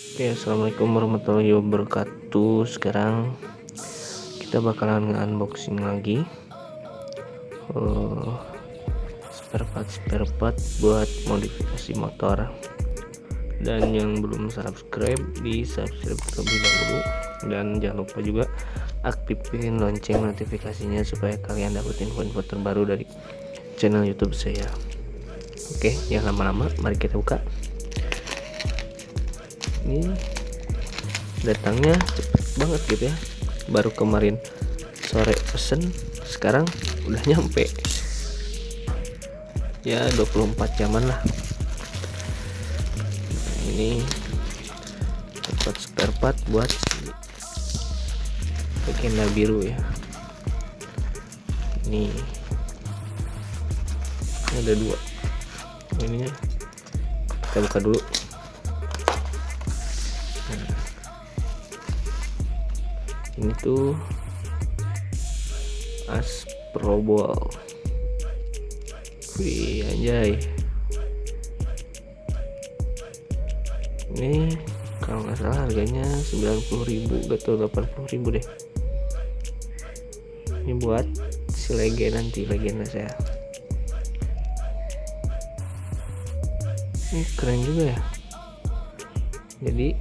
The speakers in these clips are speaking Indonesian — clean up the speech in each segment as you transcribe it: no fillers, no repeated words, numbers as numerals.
Oke, assalamualaikum warahmatullahi wabarakatuh. Sekarang kita bakalan unboxing lagi spare part buat modifikasi motor. Dan yang belum subscribe, di subscribe terlebih dahulu, dan jangan lupa juga aktifin lonceng notifikasinya supaya kalian dapat info-info terbaru dari channel YouTube saya. Oke, jangan lama-lama, mari kita buka. Ini datangnya cepet banget gitu ya, baru kemarin sore pesen, sekarang udah nyampe ya 24 jaman lah. Ini dapat spare part buat legenda biru ya. Ini ada dua, ininya kita buka dulu. Ini tuh Asprobol. Wih, anjay. Ini kalau nggak salah harganya 90.000 atau 80.000 deh. Ini buat si nanti legenda saya. Ini keren juga ya. Jadi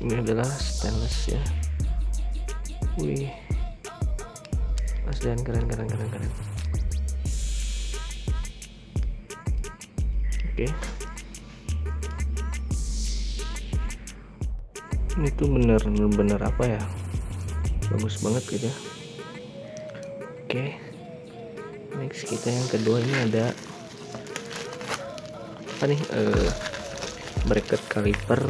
ini adalah stainless ya. Wih, aslian keren. Oke, ini tuh bener-bener apa ya, bagus banget gitu ya. Oke, next kita yang kedua, ini ada apa nih, bracket kaliper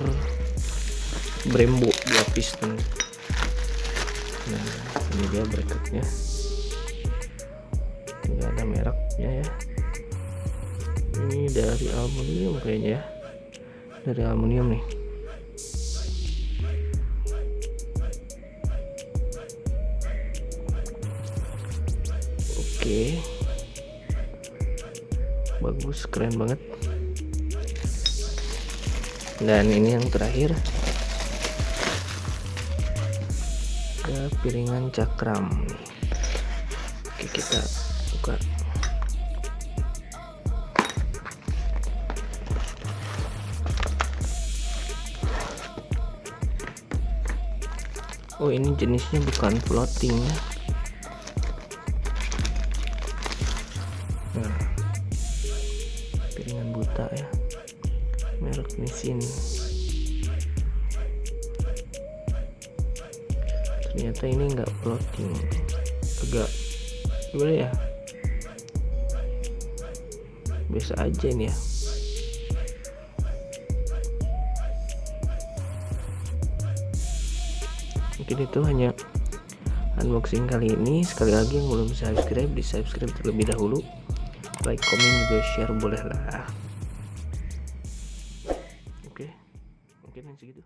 Brembo 2 piston. Nah, ini dia bracketnya, tidak ada mereknya ya. Ini dari aluminium kayaknya ya, dari aluminium nih. Oke, bagus, keren banget. Dan ini yang terakhir, ada piringan cakram nih. Oke, kita buka. Oh, ini jenisnya bukan floating ya. Nah, piringan buta ya, merek Nissin. Ternyata ini enggak floating, agak gimana ya, biasa aja nih ya. Mungkin itu hanya unboxing kali ini. Sekali lagi, yang belum subscribe, di subscribe terlebih dahulu, like, komen, juga share boleh lah. Oke, mungkin segitu.